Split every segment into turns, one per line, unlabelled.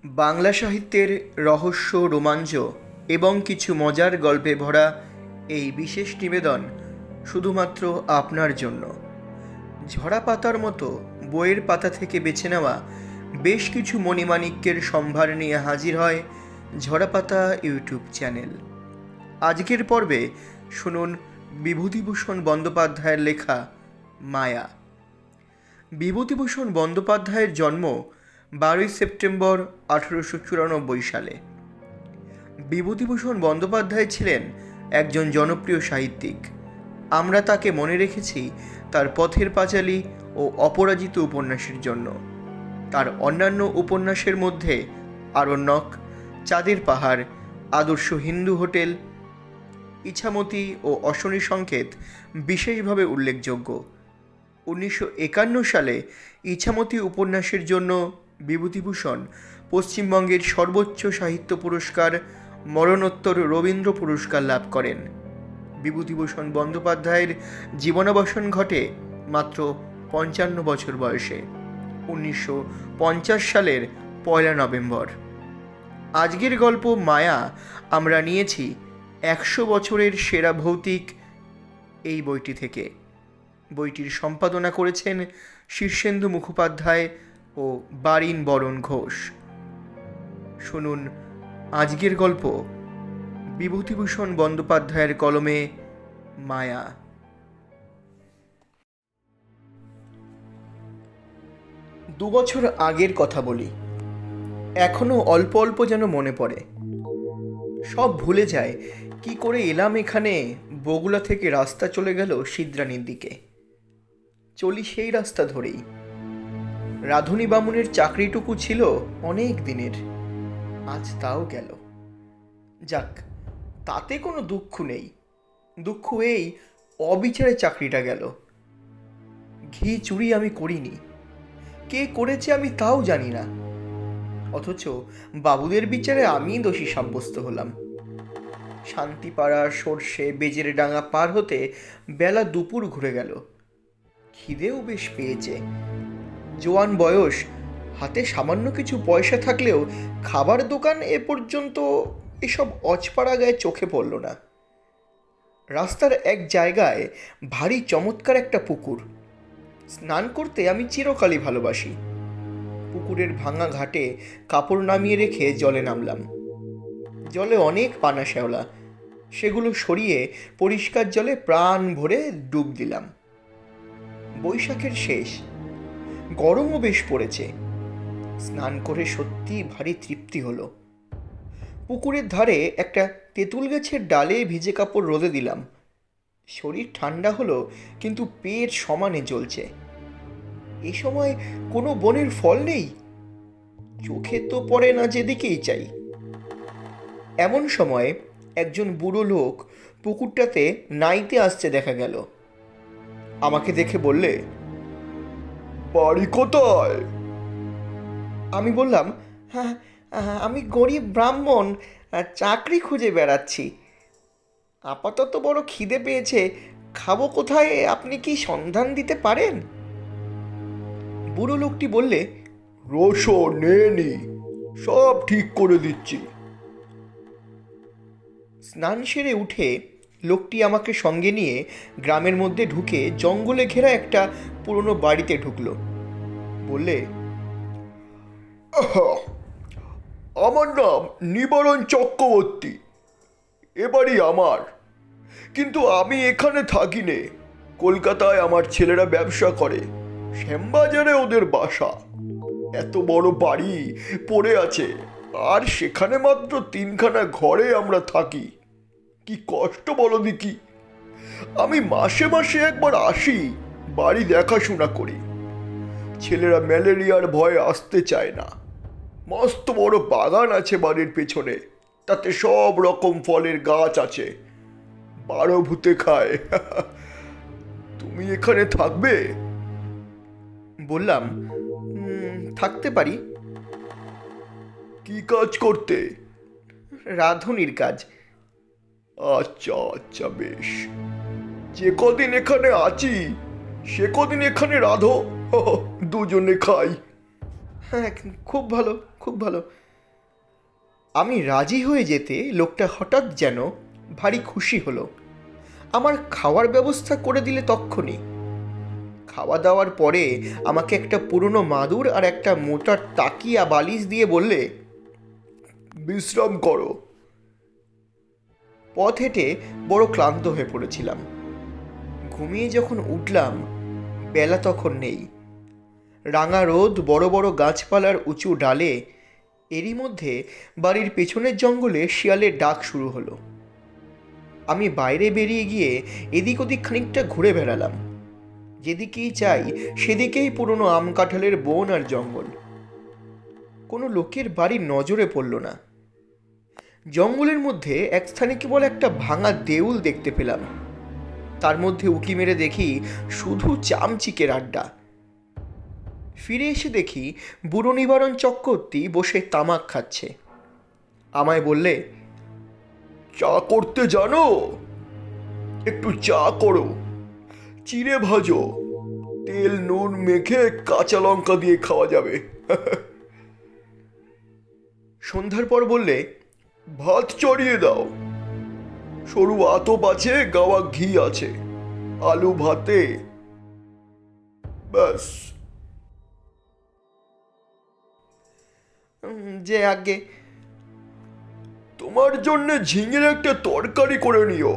বাংলা সাহিত্যের রহস্য, রোমাঞ্চ এবং কিছু মজার গল্পে ভরা এই বিশেষ নিবেদন শুধুমাত্র আপনার জন্য। ঝরা পাতার মতো বইয়ের পাতা থেকে বেছে নেওয়া বেশ কিছু মণিমাণিক্যের সম্ভার নিয়ে হাজির হয় ঝরা পাতা ইউটিউব চ্যানেল। আজকের পর্বে শুনুন বিভূতিভূষণ বন্দ্যোপাধ্যায়ের লেখা মায়া। বিভূতিভূষণ বন্দ্যোপাধ্যায়ের জন্ম 12ই সেপ্টেম্বর 1894 সালে। বিভূতিভূষণ বন্দ্যোপাধ্যায় ছিলেন একজন জনপ্রিয় সাহিত্যিক। আমরা তাকে মনে রেখেছি তার পথের পাঁচালী ও অপরাজিত উপন্যাসের জন্য। তার অন্যান্য উপন্যাসের মধ্যে আরণ্যক, চাঁদের পাহাড়, আদর্শ হিন্দু হোটেল, ইছামতি ও অশনি সংকেত বিশেষভাবে উল্লেখযোগ্য। 1951 সালে ইছামতি উপন্যাসের জন্য বিভূতিভূষণ পশ্চিমবঙ্গের সর্বোচ্চ সাহিত্য পুরস্কার মরণোত্তর রবীন্দ্র পুরস্কার লাভ করেন। বিভূতিভূষণ বন্দ্যোপাধ্যায়ের জীবনাবসান ঘটে মাত্র 55 বছর বয়সে, 1950 সালের 1 নভেম্বর। আজকের গল্প মায়া আমরা নিয়েছি 100 বছরের সেরা ভৌতিক এই বইটি থেকে। বইটির সম্পাদনা করেছেন শীর্ষেন্দু মুখোপাধ্যায় ও বারিন বরণ ঘোষ। শুনুন আজকের গল্প বিভূতিভূষণ বন্দ্যোপাধ্যায়ের কলমে মায়া। 2 বছর আগের কথা বলি, এখনো অল্প অল্প যেন মনে পড়ে। সব ভুলে যায় কি করে এলাম এখানে। বগুলা থেকে রাস্তা চলে গেল সিদ্রানির দিকে। চলি সেই রাস্তা ধরেই। রাধুনী বামুনের চাকরিটুকু ছিল অনেক দিনের, আজ তাও গেল। যাক, তাতে কোনো দুঃখ নেই। দুঃখ এই অবিচারে চাকরিটা গেল। ঘি চুরি আমি করিনি, কে করেছে আমি তাও জানি না, অথচ বাবুদের বিচারে আমিই দোষী সাব্যস্ত হলাম। শান্তিপাড়া, সর্ষে, বেজের ডাঙা পার হতে বেলা দুপুর ঘুরে গেল। খিদেও বেশ পেয়েছে। জোয়ান বয়স, হাতে সামান্য কিছু পয়সা থাকলেও খাবার দোকান এ পর্যন্ত এসব অজপাড়া গায়ে চোখে পড়ল না। রাস্তার এক জায়গায় ভারী চমৎকার একটা পুকুর। স্নান করতে আমি চিরকালই ভালোবাসি। পুকুরের ভাঙা ঘাটে কাপড় নামিয়ে রেখে জলে নামলাম। জলে অনেক পানা শ্যাওলা, সেগুলো সরিয়ে পরিষ্কার জলে প্রাণ ভরে ডুব দিলাম। বৈশাখের শেষ, গরমও বেশ পড়েছে। স্নান করে সত্যি ভারী তৃপ্তি হলো। পুকুরের ধারে একটা তেঁতুল গাছের ডালে ভিজে কাপড় রোদে দিলাম। শরীর ঠান্ডা হলো, কিন্তু পেট সমানে জ্বলছে। এ সময় কোনো বনের ফল নেই, চোখে তো পড়ে না যেদিকেই চাই। এমন সময় একজন বুড়ো লোক পুকুরটাতে নাইতে আসতে দেখা গেল। আমাকে দেখে বললে, বাড়ি কোথায়? আমি বললাম, হ্যাঁ, আমি গরিব ব্রাহ্মণ, চাকরি খুঁজে বেড়াচ্ছি। আপাতত বড় খিদে পেয়েছে, খাবো কোথায়, আপনি কি সন্ধান দিতে পারেন? বুড়ো লোকটি বললে, রসো নে, সব ঠিক করে দিচ্ছি। স্নান সেরে উঠে লোকটি আমাকে সঙ্গে নিয়ে গ্রামের মধ্যে ঢুকে জঙ্গলে ঘেরা একটা পুরনো বাড়িতে ঢুকলো। বললে, আমার নাম নিবারণ চক্রবর্তী, এবারই আমার, কিন্তু আমি এখানে থাকি নে। কলকাতায় আমার ছেলেরা ব্যবসা করে, শ্যামবাজারে ওদের বাসা। এত বড় বাড়ি পড়ে আছে, আর সেখানে মাত্র 3খানা ঘরে আমরা থাকি। কি কষ্ট বলো দেখি। আমি মাসে মাসে একবার আসি, বাড়ি দেখাশোনা করি। ছেলেরা ম্যালেরিয়ার ভয়ে আসতে চায় না। মস্ত বড় বাগান আছে বাড়ির পেছনে, তাতে সব রকম ফলের গাছ আছে, 12 ভূতে খায়। তুমি এখানে থাকবে? বললাম, থাকতে পারি। কি কাজ করতে? রাঁধুনির কাজ। আচ্ছা আচ্ছা, বেশ। যে কদিন এখানে আছি সে কদিন এখানে রাঁধো, দুজনে খাই। হ্যাঁ, খুব ভালো, খুব ভালো। আমি রাজি হয়ে যেতে লোকটা হঠাৎ যেন ভারী খুশি হলো। আমার খাওয়ার ব্যবস্থা করে দিলে তক্ষুনি। খাওয়া দাওয়ার পরে আমাকে একটা পুরনো মাদুর আর একটা মোটা তাকিয়া বালিশ দিয়ে বললে, বিশ্রাম করো। পথ হেঁটে বড় ক্লান্ত হয়ে পড়েছিলাম। ঘুমিয়ে যখন উঠলাম, বেলা তখন নেই। রাঙা রোদ, বড় বড় গাছপালার উঁচু ডালে। এরই মধ্যে বাড়ির পেছনের জঙ্গলে শিয়ালের ডাক শুরু হলো। আমি বাইরে বেরিয়ে গিয়ে এদিক ওদিক খানিকটা ঘুরে বেড়ালাম। যেদিকেই চাই সেদিকেই পুরনো আম কাঁঠালের বন আর জঙ্গল। কোনো লোকের বাড়ি নজরে পড়ল না। জঙ্গলের মধ্যে এক স্থানে কেবল একটা ভাঙা দেউল দেখতে পেলাম। তার মধ্যে উঁকি মেরে দেখি শুধু চামচিকের আড্ডা। ফিরে এসে দেখি বুড়ো নিবারণ চক্রবর্তী বসে তামাক খাচ্ছে। আমায় বললে, চা করতে জানো? একটু চা করো, চিড়ে ভাজো, তেল নুন মেখে কাঁচা লঙ্কা দিয়ে খাওয়া যাবে। সন্ধ্যার পর বললে, ভাত চড়িয়ে দাও, সরু আতপ আছে, গাওয়া ঘি আছে, আলু ভাতে, ব্যাস। যে আগে তোমার জন্য ঝিঙের একটা তরকারি করে নিও।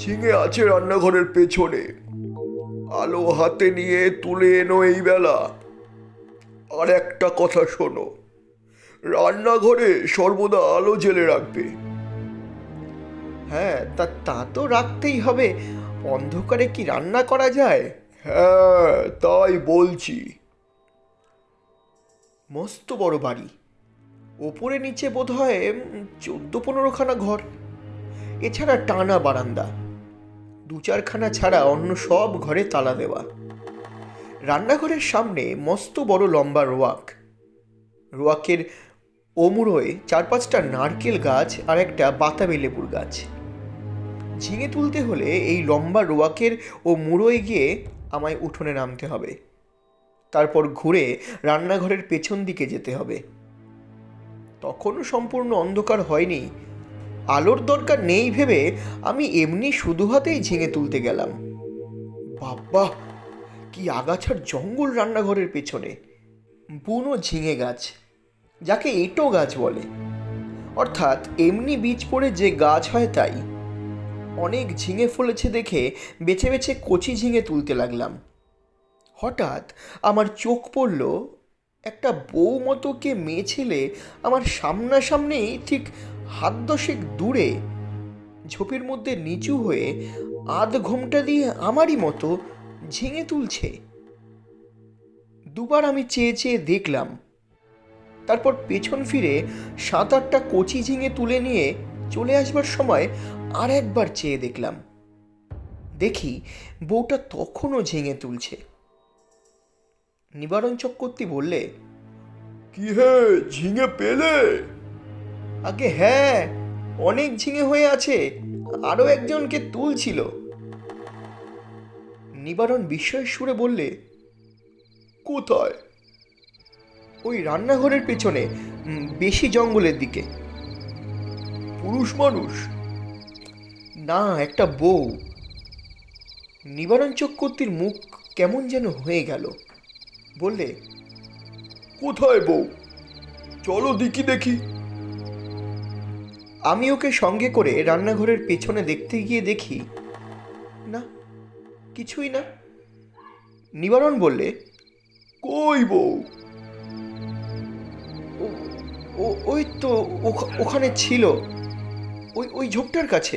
ঝিঙে আছে রান্নাঘরের পেছনে, আলো হাতে নিয়ে তুলে এনো এই বেলা। আর একটা কথা শোনো, রান্নাঘরে সর্বদা আলো জ্বেলে রাখবে। হ্যাঁ, তা তো রাখতেই হবে। অন্ধকারে কি রান্না করা যায়? হ্যাঁ, তাই বলছি। মস্ত বড় বাড়ি, ওপরে নিচে বোধ হয় 14-15খানা ঘর। এছাড়া টানা বারান্দা, 2-4খানা ছাড়া অন্য সব ঘরে তালা দেওয়া। রান্নাঘরের সামনে মস্ত বড় লম্বা রোয়াক। রোয়াকের ওমুড়োয় 4-5টা নারকেল গাছ আর একটা বাতাবি লেবুর গাছ। ঝিঙে তুলতে হলে এই লম্বা রোয়াকের ও মুড়োয় গিয়ে আমায় উঠোনে নামতে হবে। তারপর ঘুরে রান্নাঘরের পেছন দিকে যেতে হবে। তখনও সম্পূর্ণ অন্ধকার হয়নি। আলোর দরকার নেই ভেবে আমি এমনি শুধু হাতেই ঝিঙে তুলতে গেলাম। বাবা, কি আগাছার জঙ্গল রান্নাঘরের পেছনে! বুনো ঝিঙে গাছ, যাকে এঁটো গাছ বলে, অর্থাৎ এমনি বীজ পড়ে যে গাছ হয় তাই। অনেক ঝিঙে ফলেছে দেখে বেছে বেছে কচি ঝিঙে তুলতে লাগলাম। হঠাৎ আমার চোখ পড়ল একটা বউ মতো কে মেয়ে ছেলে আমার সামনাসামনি, ঠিক 10 হাত দূরে, ঝোপের মধ্যে নিচু হয়ে আধ ঘোমটা দিয়ে আমারই মতো ঝিঙে তুলছে। দুবার আমি চেয়ে চেয়ে দেখলাম। তারপর পেছন ফিরে 7-8টা কচি ঝিঙে তুলে নিয়ে চলে আসবার সময় আর একবার চেয়ে দেখলাম। দেখি বউটা তখনও ঝিঙে তুলছে। নিবারণ চক্রবর্তী বললে, কি হে, ঝিঙে পেলে? আগে হ্যাঁ, অনেক ঝিঙে হয়ে আছে, আরো একজনকে তুলছিল। নিবারণ বিস্ময়ের সুরে বললে, কোথায়? ওই রান্নাঘরের পেছনে, বেশি জঙ্গলের দিকে। পুরুষ মানুষ? না, একটা বউ। নিবারণ চক্রবর্তীর মুখ কেমন যেন হয়ে গেল। বললে, কোথায় বউ? চলো দেখি দেখি। আমি ওকে সঙ্গে করে রান্নাঘরের পেছনে দেখতে গিয়ে দেখি, না, কিছুই না। নিবারণ বললে, কই বউ? ওই তো ওখানে ছিল, ওই ওই ঝোপটার কাছে।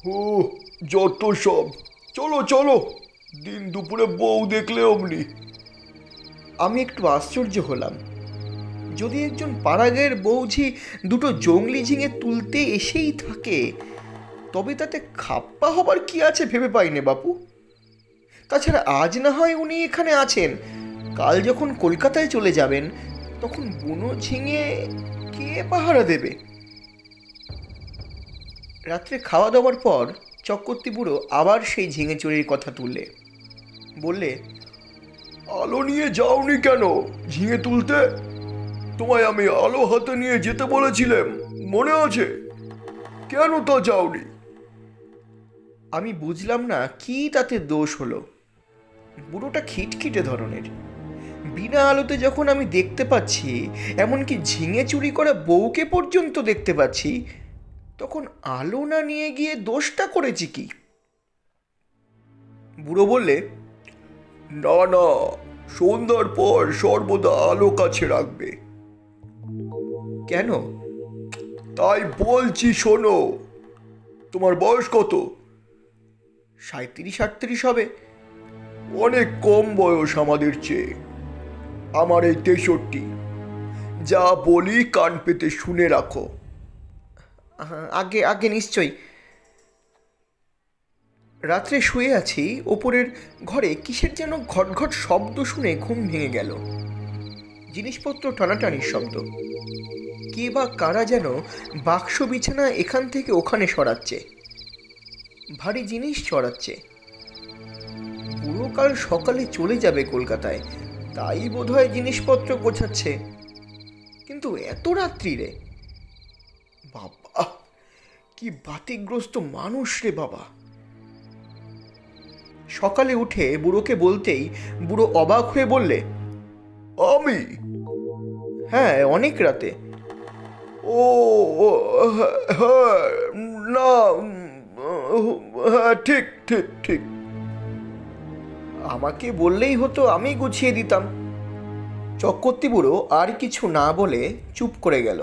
ও, যত সব। চলো চলো, দিন দুপুরে বউ দেখলে অমনি। আমি একটু আশ্চর্য হলাম। যদি একজন পাড়াগের বউঝি দুটো জংলি ঝিঙে তুলতে এসেই থাকে, তবে তাতে খাপ্পা হবার কি আছে ভেবে পাইনে বাপু। তাছাড়া আজ না হয় উনি এখানে আছেন, কাল যখন কলকাতায় চলে যাবেন তখন বুনো ঝিঙে কে পাহারা দেবে? রাত্রে খাওয়া দাওয়ার পর চক্রবর্তী বুড়ো আবার সেই ঝিঙে চুরির কথা তুললে। বললে, আলো নিয়ে যাওনি কেন ঝিঙে তুলতে?
তোমায় আমি আলো হাতে নিয়ে যেতে বলেছিলাম, মনে আছে? কেন তা যাওনি?
আমি বুঝলাম না কি তাতে দোষ হলো। বুড়োটা খিটখিটে ধরনের। বিনা আলোতে যখন আমি দেখতে পাচ্ছি, এমনকি ঝিঙে চুরি করা বউকে পর্যন্ত দেখতে পাচ্ছি, তখন আলো না নিয়ে গিয়ে দোষটা করেছি কি? বুড়ো বললে,
না না, সন্ধ্যার পর সর্বদা আলো কাছে রাখবে।
কেন?
তাই বলছি শোনো। তোমার বয়স কত?
37-38 হবে।
অনেক কম বয়স আমাদের চেয়ে। আমার এই 63। যা বলি কান পেতে শুনে রাখো।
আগে আগে নিশ্চয়ই। রাত্রে শুয়ে আছি, ওপরের ঘরে কিসের যেন ঘটঘট শব্দ শুনে ঘুম ভেঙে গেল। জিনিসপত্র টানাটানির শব্দ। কে বা কারা যেন বাক্স বিছানা এখান থেকে ওখানে সরাচ্ছে, ভারী জিনিস সরাচ্ছে। পুরো কাল সকালে চলে যাবে কলকাতায়, তাই বোধহয় জিনিসপত্র গোছাচ্ছে। কিন্তু এত রাত্রিরে! বাবা, কি বাতিগ্রস্ত মানুষ রে বাবা! সকালে উঠে বুড়োকে বলতেই বুড়ো অবাক হয়ে বললে,
আমি?
হ্যাঁ, অনেক রাতে।
ও ও, হ্যাঁ, না, হ্যাঁ, ঠিক ঠিক ঠিক।
আমাকে বললেই হতো, আমি গুছিয়ে দিতাম। চক্রবর্তী বুড়ো আর কিছু না বলে চুপ করে গেল।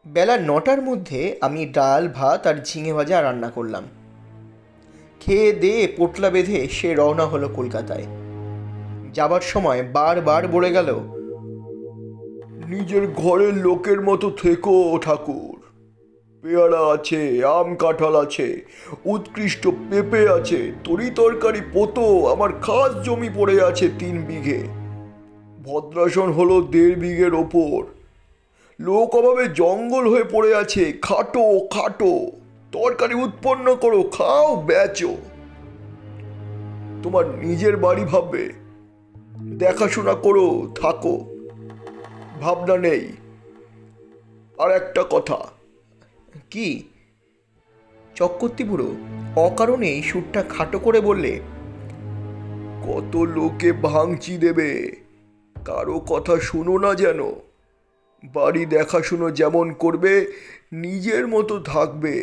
বেলা 9টার মধ্যে আমি ডাল ভাত আর ঝিঙে ভাজা রান্না করলাম। খেয়ে দিয়ে পোটলা বেঁধে সে রওনা হলো কলকাতায়। যাবার সময় বারবার বলে গেল,
নিজের ঘরের লোকের মতো থেকো ঠাকুর। পেয়ারা আছে, আম কাঁঠাল আছে, উৎকৃষ্ট পেঁপে আছে, তরি তরকারি পোতো আমার খাস জমি পড়ে আছে 3 বিঘে। ভদ্রাসন হলো 1.5 বিঘের ওপর। লোক অভাবে জঙ্গল হয়ে পড়ে আছে। খাটো খাটো তরকারি উৎপন্ন করো, খাও, বেচো। তোমার নিজের বাড়ি ভাববে, দেখাশোনা করো, থাকো, ভাবনা নেই। আর একটা কথা।
কি? চক্রবর্তী বুড়ো অকারণেই সুরটা খাটো করে বললে,
কত লোকে ভাঙচি দেবে, কারো কথা শুনো না যেন। বাড়ি দেখাশুনো যেমন করবে, নিজের মতো থাকবে,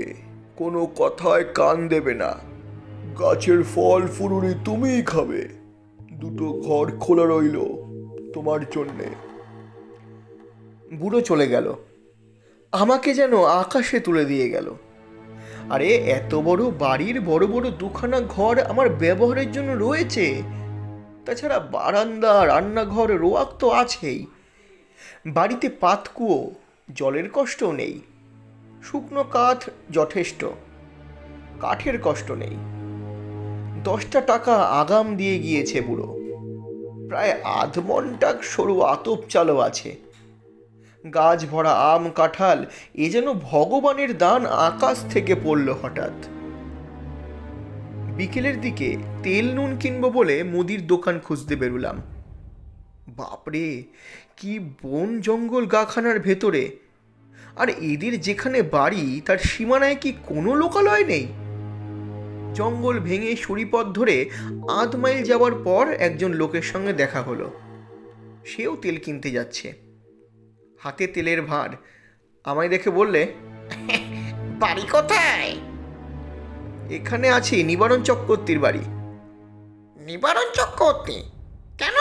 কোনো কথায় কান দেবে না। গাছের ফল ফুরুরি তুমিই খাবে। 2টো ঘর খোলা রইল তোমার জন্যে।
বুড়ো চলে গেল। আমাকে যেন আকাশে তুলে দিয়ে গেল। আরে, এত বড় বাড়ির বড় বড় 2খানা ঘর আমার ব্যবহারের জন্য রয়েছে। তাছাড়া বারান্দা, রান্নাঘর, রোয়াক তো আছেই। বাড়িতে পাতকুয়ো, জলের কষ্টও নেই। শুকনো কাঠ যথেষ্ট, কাঠের কষ্ট নেই। 10টা টাকা আগাম দিয়ে গিয়েছে বুড়ো। প্রায় আধমনটাক সরু আতপ চালও আছে। গাছ ভরা আম কাঁঠাল, এ যেন ভগবানের দান আকাশ থেকে পড়ল হঠাৎ। বিকেলের দিকে তেল নুন কিনবো বলে মুদির দোকান খুঁজতে বেরুলাম। বাপরে, কি বন জঙ্গল গাখানার ভেতরে! আর এদের যেখানে বাড়ি, তার সীমানায় কি কোনো লোকালয় নেই? জঙ্গল ভেঙে সরিপথ ধরে 8 মাইল যাওয়ার পর একজন লোকের সঙ্গে দেখা হলো। সেও তেল কিনতে যাচ্ছে, হাতে তেলের ভাঁড়। আমায় দেখে বললে,
বাড়ি কোথায়?
এখানে আছি, নিবারণ চক্রবর্তীর বাড়ি।
নিবারণ চক্রবর্তী? কেন?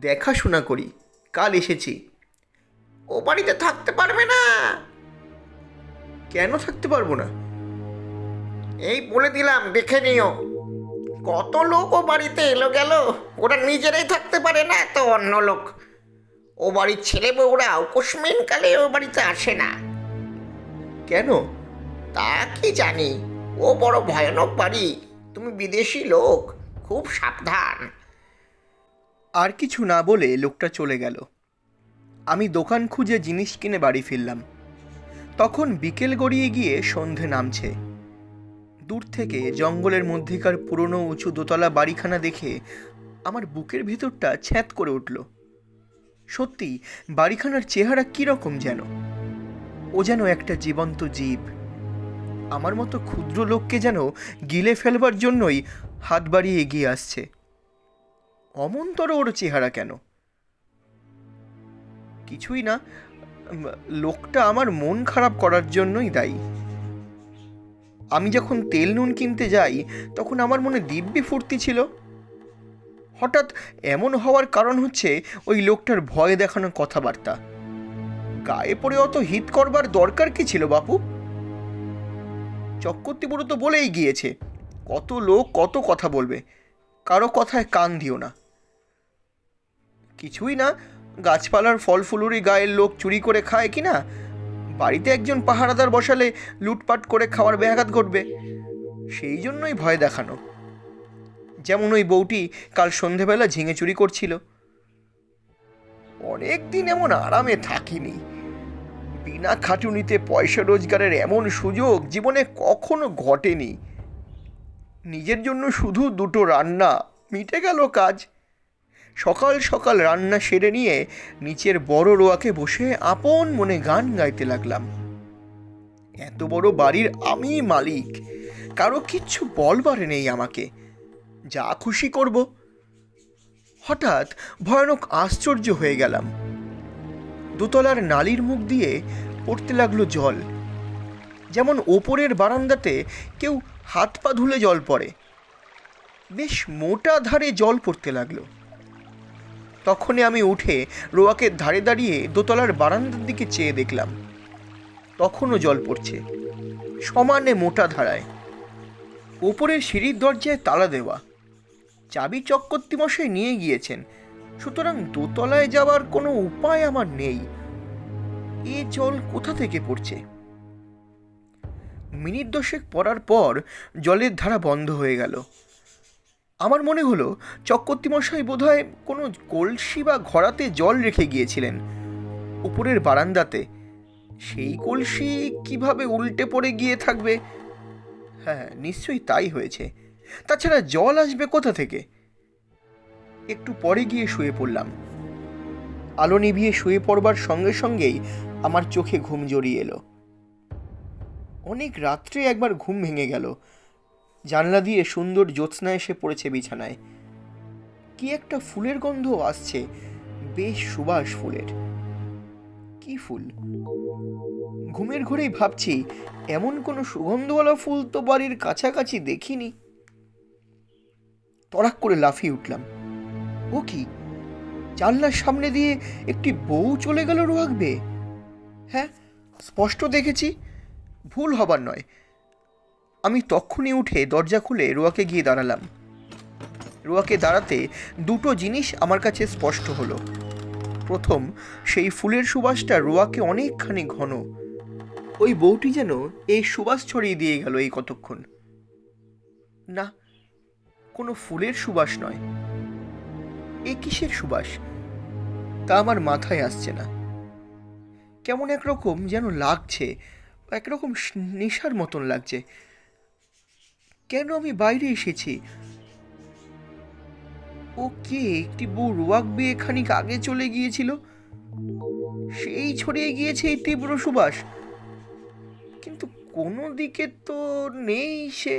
দেখাশোনা করি, কাল এসেছি।
ও বাড়িতে থাকতে পারবে না।
কেন থাকতে পারবো না?
এই বলে দিলাম, দেখে নিও। কত লোক ও বাড়িতে এলো গেল, ওরা নিজেরাই থাকতে পারে না, তো অন্য লোক। ও বাড়ির ছেলে বউরা উপস্মিন কালে ও বাড়িতে আসে না।
কেন?
তা কি জানি। ও বড় ভয়ানক বাড়ি। তুমি বিদেশি লোক, খুব সাবধান।
আর কিছু না বলে লোকটা চলে গেল। আমি দোকান খুঁজে জিনিস কিনে বাড়ি ফিরলাম। তখন বিকেল গড়িয়ে গিয়ে সন্ধে নামছে। দূর থেকে জঙ্গলের মধ্যেকার পুরনো উঁচু দোতলা বাড়িখানা দেখে আমার বুকের ভিতরটা ছ্যাঁত করে উঠল। সত্যি বাড়িখানার চেহারা কিরকম যেন, ও যেন একটা জীবন্ত জীব। আমার মতো ক্ষুদ্র লোককে যেন গিলে ফেলবার জন্যই হাত বাড়িয়ে এগিয়ে আসছে। অমন্তর ওর চেহারা কেন? কিছুই না, লোকটা আমার মন খারাপ করার জন্যই দায়ী। আমি যখন তেল নুন কিনতে যাই তখন আমার মনে দিব্যি ফুর্তি ছিল। হঠাৎ এমন হওয়ার কারণ হচ্ছে ওই লোকটার ভয় দেখানো কথাবার্তা। গায়ে পড়ে অত হিত করবার দরকার কি ছিল বাপু? চক্রবর্তীবুড়ো তো বলেই গিয়েছে, কত লোক কত কথা বলবে, কারো কথায় কান দিও না। কিছুই না, গাছপালার ফল ফুলুরি গায়ের লোক চুরি করে খায় কি না, বাড়িতে একজন পাহারাদার বসালে লুটপাট করে খাওয়ার ব্যাঘাত ঘটবে, সেই জন্যই ভয় দেখানো। যেমন ওই বউটি কাল সন্ধেবেলা ঝিঙে চুরি করছিল। অনেক দিন এমন আরামে থাকিনি। বিনা খাটুনিতে পয়সা রোজগারের এমন সুযোগ জীবনে কখনো ঘটেনি। নিজের জন্য শুধু দুটো রান্না, মিটে গেল কাজ। সকাল সকাল রান্না সেরে নিয়ে নিচের বড় রোয়াকে বসে আপন মনে গান গাইতে লাগলাম। এত বড় বাড়ির আমি মালিক, কারো কিচ্ছু বলবার নেই আমাকে, যা খুশি করব। হঠাৎ ভয়ানক আশ্চর্য হয়ে গেলাম। দোতলার নালির মুখ দিয়ে পড়তে লাগলো জল, যেমন ওপরের বারান্দাতে কেউ হাত পা ধুলে জল পড়ে। বেশ মোটা ধারে জল পড়তে লাগলো। তখনই আমি উঠে রোয়াকের ধারে দাঁড়িয়ে দোতলার বারান্দার দিকে চেয়ে দেখলাম, তখনও জল পড়ছে, সমানে মোটা ধারায়। ওপরের সিঁড়ির দরজায় তালা দেওয়া, চাবি চক্রবর্তীমশাই নিয়ে গিয়েছেন, সুতরাং দোতলায় যাওয়ার কোনো উপায় আমার নেই। এ জল কোথা থেকে পড়ছে? মিনিট 10 পড়ার পর জলের ধারা বন্ধ হয়ে গেল। আমার মনে হলো চক্রবর্তীমশাই বোধহয় কোনো কলসি বা ঘড়াতে জল রেখে গিয়েছিলেন উপরের বারান্দাতে। সেই কলসি কিভাবে উল্টে পড়ে গিয়ে থাকবে? হ্যাঁ, নিশ্চয়ই তাই হয়েছে। তাছাড়া জল আসবে কোথা থেকে? একটু পরে গিয়ে শুয়ে পড়লাম। আলো নিভিয়ে শুয়ে পড়বার সঙ্গে সঙ্গেই আমার চোখে ঘুম জড়িয়ে এলো। অনেক রাত্রে একবার ঘুম ভেঙে গেল। জানলা দিয়ে সুন্দর জ্যোৎস্না এসে পড়েছে বিছানায়। কি একটা ফুলের গন্ধ আসছে, বেশ সুবাস ফুলের। কি ফুল? ঘুমের ঘোরেই ভাবছি, এমন কোনো সুগন্ধওয়ালা ফুল তো বাড়ির কাছাকাছি দেখিনি। তড়াক করে লাফিয়ে উঠলাম। ও কি, জানলার সামনে দিয়ে একটি বউ চলে গেল রোয়াকবে? হ্যাঁ, স্পষ্ট দেখেছি, ভুল হবার নয়। আমি তক্ষুনি উঠে দরজা খুলে রোয়াকে গিয়ে দাঁড়ালাম। রোয়াকে দাঁড়াতে দুটো জিনিস আমার কাছে স্পষ্ট হলো। প্রথম, সেই ফুলের সুবাসটা রোয়াকে অনেকখানি ঘন। ওই বউটি যেন এই সুবাস ছড়িয়ে দিয়ে গেল এই কতক্ষণ। না, কোনো ফুলের সুবাস নয়। এ কিসের সুবাস তা আমার মাথায় আসছে না। কেমন একরকম যেন লাগছে, একরকম নেশার মতন লাগছে। কেন আমি বাইরে এসেছি? ও কে? একটি বউ রোয়াক বেয়ে খানিক আগে চলে গিয়েছিল, সেই ছড়িয়ে গিয়েছে এই তীব্র সুবাস। কিন্তু কোনো দিকে তো নেই, সে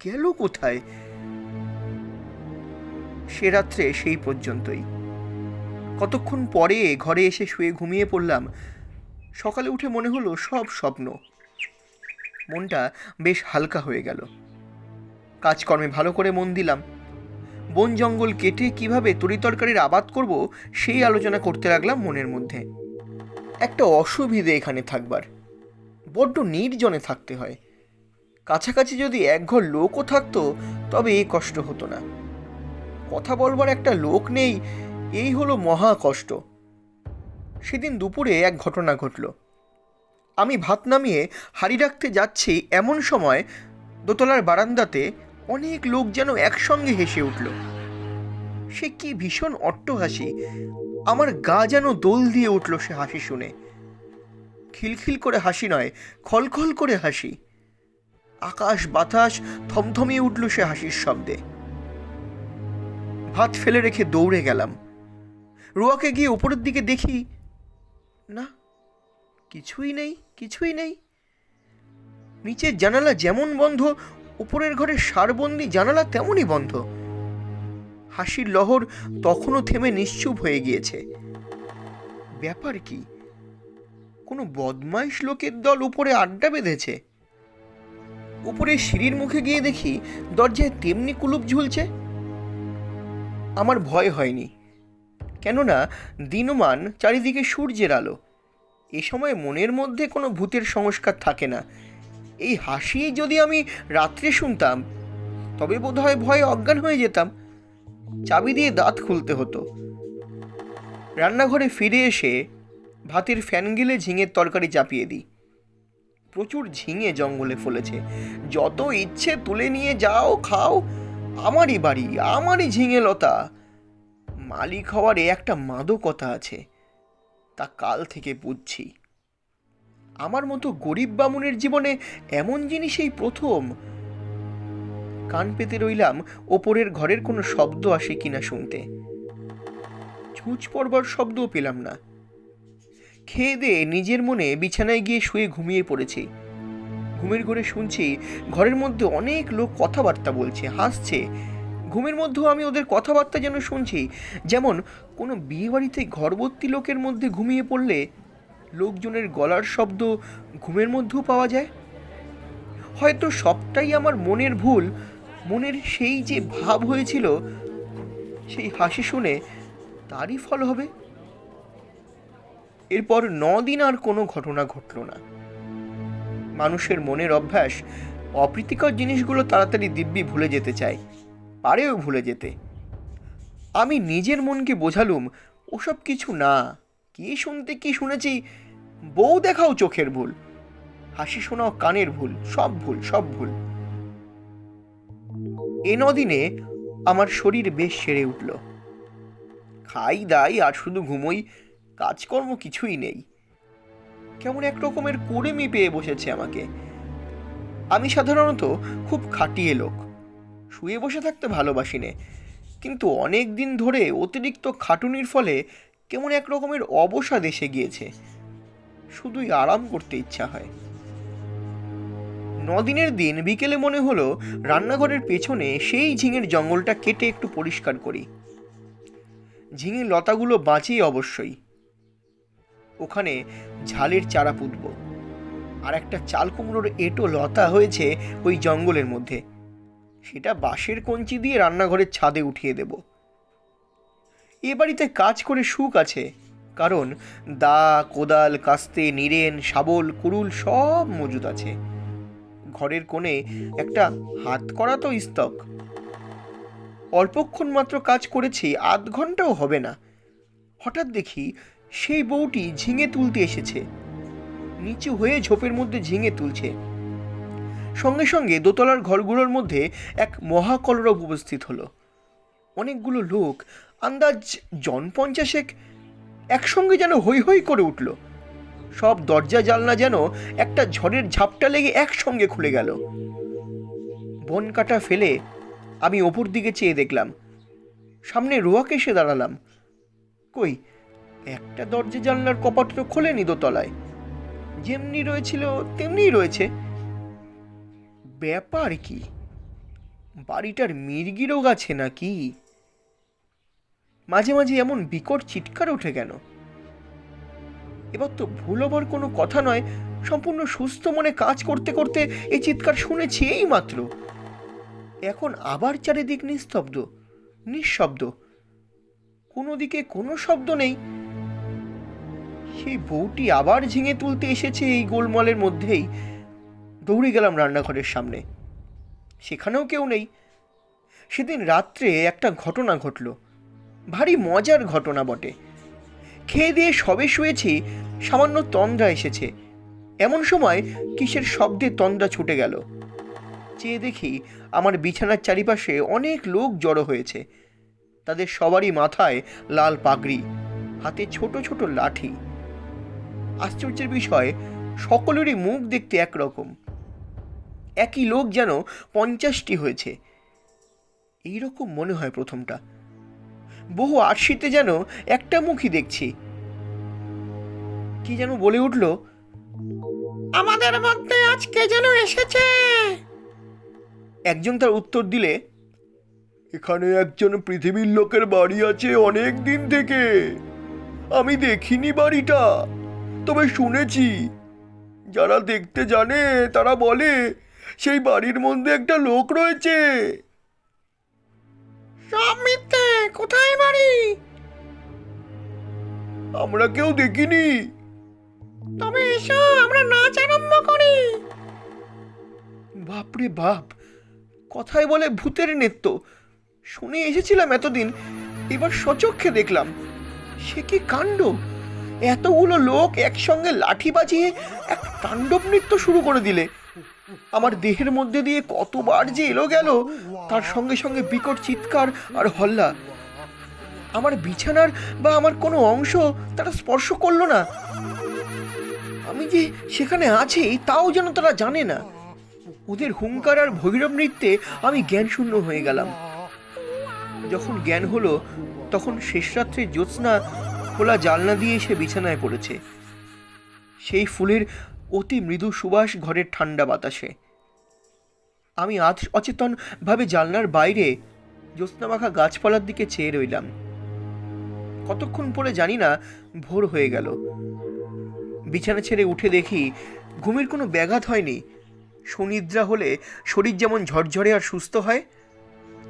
গেল কোথায়? সে রাত্রে সেই পর্যন্তই। কতক্ষণ পরে ঘরে এসে শুয়ে ঘুমিয়ে পড়লাম। সকালে উঠে মনে হলো সব স্বপ্ন। মনটা বেশ হালকা হয়ে গেল। কাজকর্মে ভালো করে মন দিলাম। বন জঙ্গল কেটে কিভাবে তরিতরকারির আবাদ করব সেই আলোচনা করতে লাগলাম মনের মধ্যে। একটা অসুবিধে এখানে থাকবার, বড্ড নির্জনে থাকতে হয়। কাছাকাছি যদি একঘর লোকও থাকতো তবে এই কষ্ট হতো না। কথা বলবার একটা লোক নেই, এই হলো মহা কষ্ট। সেদিন দুপুরে এক ঘটনা ঘটল। আমি ভাত নামিয়ে হাঁড়ি রাখতে যাচ্ছি, এমন সময় দোতলার বারান্দাতে অনেক লোক যেন একসঙ্গে হেসে উঠল। সে কি ভীষণ অট্টহাসি! আমার গা যেন দোল দিয়ে উঠল সে হাসি শুনে। খিলখিল করে হাসি নয়, খলখল করে হাসি। আকাশ বাতাস থমথমিয়ে উঠল সে হাসির শব্দে। ভাত ফেলে রেখে দৌড়ে গেলাম। রোয়াকে গিয়ে উপরের দিকে দেখি, না, কিছুই নেই, কিছুই নেই। নিচের জানালা যেমন বন্ধ, উপরের ঘরের সারবন্দি জানালা তেমনই বন্ধ। হাসির লহর তখনও থেমে নিশ্চুপ হয়ে গিয়েছে। ব্যাপার কি? কোনো বদমাইশ লোকের দল উপরে আড্ডা বেঁধেছে। উপরে সিঁড়ির মুখে গিয়ে দেখি দরজায় তেমনি কুলুপ ঝুলছে। আমার ভয় হয়নি, কেননা দিনমান চারিদিকে সূর্যের আলো। এ সময় মনের মধ্যে কোনো ভূতের সংস্কার থাকে না। এই হাসি যদি আমি রাত্রে শুনতাম তবে বোধহয় ভয়ে অজ্ঞান হয়ে যেতাম। চাবি দিয়ে দাঁত খুলতে হতো। রান্নাঘরে ফিরে এসে ভাতের ফ্যান গেলে ঝিঙের তরকারি চাপিয়ে দিই। প্রচুর ঝিঙে জঙ্গলে ফলেছে, যত ইচ্ছে তুলে নিয়ে যাও, খাও। আমারই বাড়ি, আমারই ঝিঙে লতা। মালিক হওয়ার একটা মাদকতা আছে, তা কাল থেকে বুঝছি। আমার মতো গরিব বামুনের জীবনে এমন জিনিস এই প্রথম। কান পেতে রইলাম ওপরের ঘরের কোনো শব্দ আসে কিনা শুনতে। ছুঁচ পড়বার শব্দও পেলাম না। খেয়ে দিয়ে নিজের মনে বিছানায় গিয়ে শুয়ে ঘুমিয়ে পড়েছি। ঘুমের ঘরে শুনছি ঘরের মধ্যে অনেক লোক কথাবার্তা বলছে, হাসছে। ঘুমের মধ্যেও আমি ওদের কথাবার্তা যেন শুনছি, যেমন কোনো বিয়েবাড়িতে ঘরবর্তী লোকের মধ্যে ঘুমিয়ে পড়লে লোকজনের গলার শব্দ ঘুমের মধ্যেও পাওয়া যায়। হয়তো সবটাই আমার মনের ভুল। মনের সেই যে ভাব হয়েছিল, সেই হাসি শুনে তারই ফল হবে। এরপর 9 দিন আর কোনো ঘটনা ঘটল না। মানুষের মনের অভ্যাস অপ্রীতিকর জিনিসগুলো তাড়াতাড়ি দিব্যি ভুলে যেতে চায়, পারেও ভুলে যেতে। আমি নিজের মনকে বোঝালুম ওসব কিছু না। কি শুনতে কি শুনেছি, বউ দেখাও চোখের ভুল, হাসি শোনাও কানের ভুল, সব ভুল, সব ভুল। এ 9 দিনে আমার শরীর বেশ সেরে উঠল। খাই দাই আর শুধু ঘুমোই, কাজকর্ম কিছুই নেই। কেমন এক রকমের কুড়েমি পেয়ে বসেছে আমাকে। আমি সাধারণত খুব খাটিয়ে লোক, শুয়ে বসে থাকতে ভালোবাসি নে, কিন্তু অনেক দিন ধরে অতিরিক্ত খাটুনির ফলে কেমন এক রকমের অবসাদ এসে গিয়েছে। শুধুই আরাম করতে ইচ্ছা হয়। 9 দিনের দিন বিকেলে মনে হলো রান্নাঘরের পেছনে সেই ঝিঙের জঙ্গলটা কেটে একটু পরিষ্কার করি। ঝিঙের লতাগুলো বাঁচেই অবশ্যই। ওখানে ঝালের চারা পুঁতব। আর একটা চাল কুমড়োর এঁটো লতা হয়েছে ওই জঙ্গলের মধ্যে, সেটা বাঁশের কঞ্চি দিয়ে রান্নাঘরের ছাদে উঠিয়ে দেব। এ বাড়িতে কাজ করে সুখ আছে, কারণ দা, কোদাল, কাস্তে, নিরেন, শাবল, কুড়ুল সব মজুদ আছে। ঘরের কোণে একটা হাত করা তো স্তক। অল্পক্ষণ মাত্র কাজ করেছি, আধ ঘন্টাও হবে না। হঠাৎ দেখি সেই বউটি ঝিঙে তুলতে এসেছে। নিচু হয়ে ঝোপের মধ্যে ঝিঙে তুলছে। সঙ্গে সঙ্গে দোতলার ঘরগুলোর মধ্যে এক মহাকলরব উপস্থিত হলো। অনেকগুলো লোক, আন্দাজ জন 50 একসঙ্গে যেন হৈ হৈ করে উঠল। সব দরজা জানলা যেন একটা ঝড়ের ঝাপটা লেগে একসঙ্গে খুলে গেল। বন কাটা ফেলে আমি ওপর দিকে চেয়ে দেখলাম, সামনে রোয়াকে এসে দাঁড়ালাম। কই, একটা দরজা জানলার কপাট তো খোলেনি দোতলায়, যেমনি রয়েছিল তেমনি রয়েছে। ব্যাপার কি? বাড়িটার মির্গি রোগ আছে নাকি? মাঝে মাঝে এমন বিকট চিৎকার ওঠে কেন? এবার তো ভুল হবার কোনো কথা নয়। সম্পূর্ণ সুস্থ মনে কাজ করতে করতে এই চিৎকার শুনেছি এই মাত্র। এখন আবার চারিদিক নিস্তব্ধ, নিঃশব্দ, কোনো দিকে কোনো শব্দ নেই। সেই বউটি আবার ঝিঙে তুলতে এসেছে এই গোলমালের মধ্যেই। দৌড়ে গেলাম রান্নাঘরের সামনে, সেখানেও কেউ নেই। সেদিন রাত্রে একটা ঘটনা ঘটল, ভারী মজার ঘটনা বটে। খেয়ে দিয়ে সবে শুয়েছি, সামান্য তন্দ্রা এসেছে। এমন সময় কিসের শব্দে তন্দ্রা ছুটে গেল। চেয়ে দেখি আমার বিছানার চারিপাশে অনেক লোক জড়ো হয়েছে। তাদের সবারই মাথায় লাল পাগড়ি, হাতে ছোট ছোট লাঠি। আশ্চর্যের বিষয়, সকলেরই মুখ দেখতে একরকম। একই লোক যেন 50টি হয়েছে, এইরকম মনে হয় প্রথমটা। বহু আরশিতে যেন একটা মুখই দেখছি। কি যেন বলে উঠল,
আমাদের মধ্যে আজ কে যেন এসেছে।
একজন তার উত্তর দিলে,
এখানে একজন পৃথিবীর লোকের বাড়ি আছে অনেক দিন থেকে। আমি দেখিনি বাড়িটা, তবে শুনেছি। যারা দেখতে জানে তারা বলে সেই বাড়ির মধ্যে একটা লোক রয়েছে।
সব মিথ্যে, কোথায় বাড়ি?
আমরা কেউ দেখিনি।
তবে এসো আমরা নাচ আরম্ভ করি।
বাপরে বাপ, কথায় বলে ভূতের নৃত্য। শুনে এসেছিলাম এতদিন, এবার সচক্ষে দেখলাম। সে কি কাণ্ড! এতগুলো লোক একসঙ্গে লাঠি বাজিয়ে এক তাণ্ডব নৃত্য শুরু করে দিলে। আমার দেহের মধ্যে দিয়ে কতবার যে এলো গেল, তার সঙ্গে সঙ্গে বিকট চিৎকার আর হল্লা। আমার বিছানার বা আমার কোনো অংশ তারা স্পর্শ করলো না। আমি যে সেখানে আছি তাও যেন তারা জানে না। ওদের হুঙ্কার আর ভৈরব নৃত্যে আমি জ্ঞানশূন্য হয়ে গেলাম। যখন জ্ঞান হলো, তখন শেষ রাত্রে জ্যোৎস্না খোলা জানলা দিয়ে এসে বিছানায় পড়েছে। সেই ফুলের অতি মৃদু সুবাস ঘরের ঠান্ডা বাতাসে। আমি অচেতন ভাবে জানলার বাইরে জ্যোৎস্না মাখা গাছপালার দিকে চেয়ে রইলাম। কতক্ষণ পরে জানি না, ভোর হয়ে গেল। বিছানা ছেড়ে উঠে দেখি ঘুমের কোনো ব্যাঘাত হয়নি। সুনিদ্রা হলে শরীর যেমন ঝরঝরে আর সুস্থ হয়,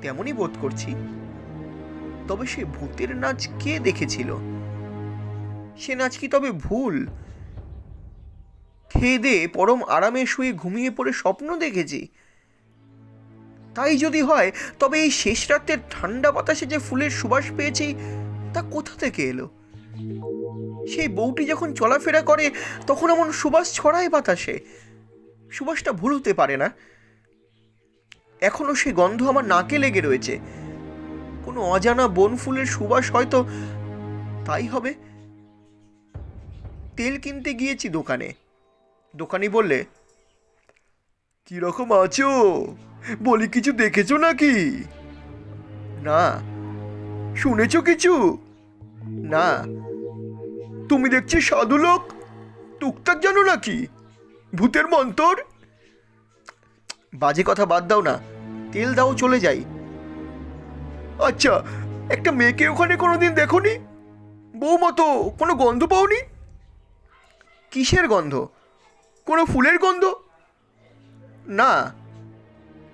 তেমনই বোধ করছি। তবে সে ভূতের নাচ কে দেখেছিল? সে নাচ কি তবে ভুল? খেয়ে দিয়ে পরম আরামে শুয়ে ঘুমিয়ে পড়ে স্বপ্ন দেখেছি? তাই যদি হয়, তবে এই শেষ রাতের ঠান্ডা বাতাসে যে ফুলের সুবাস পেয়েছি, তা কোথা থেকে এলো? সেই বউটি যখন চলাফেরা করে তখন এমন সুবাস ছড়ায় বাতাসে। সুবাসটা ভুল হতে পারে না। এখনো সে গন্ধ আমার নাকে লেগে রয়েছে। কোনো অজানা বন ফুলের সুবাস হয়তো। তাই হবে। তেল কিনতে গিয়েছি দোকানে। দোকানি বললে,
কিরকম আছো? বলি, কিছু দেখেছো নাকি?
না।
শুনেছো কিছু?
না।
তুমি দেখছি সাধু লোক, টুকটাক জানো নাকি ভূতের মন্তর?
বাজে কথা বাদ দাও না, তেল দাও, চলে যাই।
আচ্ছা, একটা মেয়েকে ওখানে কোনোদিন দেখোনি? বউ মতো কোনো গন্ধ পাওনি?
কিসের গন্ধ?
কোনো ফুলের গন্ধ?
না।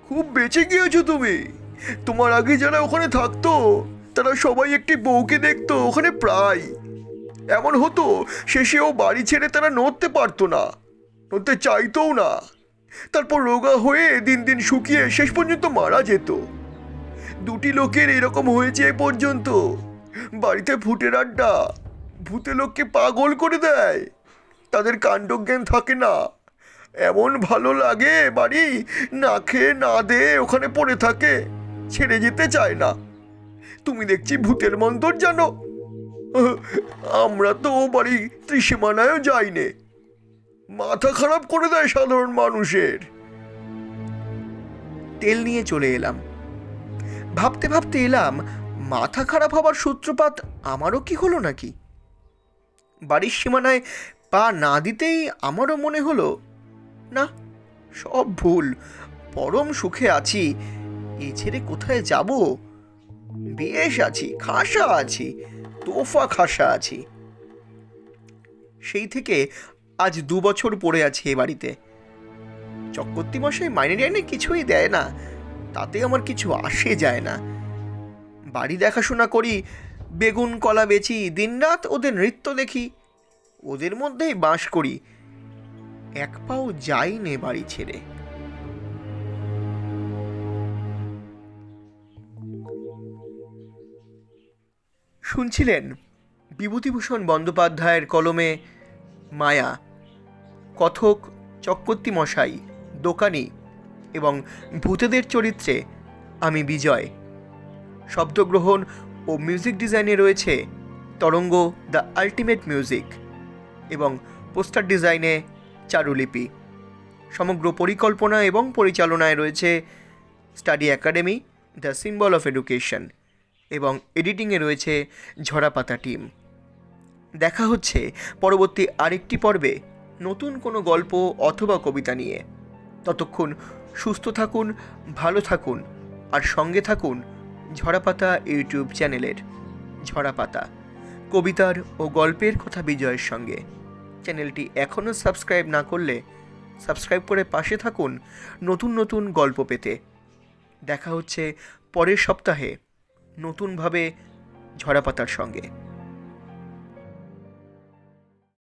খুব বেঁচে গিয়েছো তুমি। তোমার আগে যারা ওখানে থাকতো তারা সবাই একটি বউকে দেখতো ওখানে প্রায়। এমন হতো শেষেও বাড়ি ছেড়ে তারা নড়তে পারতো না, নড়তে চাইতোও না। তারপর রোগা হয়ে দিন দিন শুকিয়ে শেষ পর্যন্ত মারা যেত। দুটি লোকের এরকম হয়েছে এ পর্যন্ত। বাড়িতে ভূতের আড্ডা। ভূতে লোককে পাগল করে দেয়। তাদের কাণ্ডজ্ঞান থাকে না। এমন ভালো লাগে বাড়ি, না খেয়ে না দে ওখানে পড়ে থাকে, ছেড়ে যেতে চায় না। তুমি দেখছি ভূতের মন্তর জানো। আমরা তো ও বাড়ি ত্রিসীমানায়ও যাইনে। মাথা খারাপ করে দেয় সাধারণ মানুষের।
তেল নিয়ে চলে এলাম। ভাবতে ভাবতে এলাম, মাথা খারাপ হবার সূত্রপাত আমারও কি হলো নাকি? বাড়ির সীমানায় পা না দিতেই আমারও মনে হলো, না, সব ভুল। পরম সুখে আছি, এ ছেড়ে কোথায় যাব? বেশ আছি, খাসা আছি, তোফা খাসা আছি। সেই থেকে আজ 2 বছর পড়ে আছি এ বাড়িতে। চক্রবর্তী মশাই মাইনে টাইনে কিছুই দেয় না, তাতে আমার কিছু আসে যায় না। বাড়ি দেখাশোনা করি, বেগুন কলা বেচি, দিনরাত ওদের নৃত্য দেখি, ওদের মধ্যেই বাস করি। এক পাও যাই নে বাড়ি ছেড়ে। শুনছিলেন বিভূতিভূষণ বন্দ্যোপাধ্যায়ের কলমে মায়া, কথক চক্রবর্তী মশাই, দোকানি এবং ভূতেদের চরিত্রে আমি বিজয়। শব্দগ্রহণ ও মিউজিক ডিজাইনে রয়েছে তরঙ্গ দ্য আল্টিমেট মিউজিক এবং পোস্টার ডিজাইনে চারুলিপি। সমগ্র পরিকল্পনা এবং পরিচালনায় রয়েছে study academy, the symbol of education. এবং এডিটিংয়ে রয়েছে ঝরাপাতা টিম। দেখা হচ্ছে পরবর্তী আরেকটি পর্বে নতুন কোনো গল্প অথবা কবিতা নিয়ে। ততক্ষণ সুস্থ থাকুন, ভালো থাকুন আর সঙ্গে থাকুন ঝরাপাতা ইউটিউব চ্যানেলের। ঝরাপাতা, কবিতার ও গল্পের কথা বিজয়ের সঙ্গে। চ্যানেলটি এখনও সাবস্ক্রাইব না করলে সাবস্ক্রাইব করে পাশে থাকুন নতুন নতুন গল্প পেতে। দেখা হচ্ছে পরের সপ্তাহে নতুনভাবে ঝরাপাতার সঙ্গে।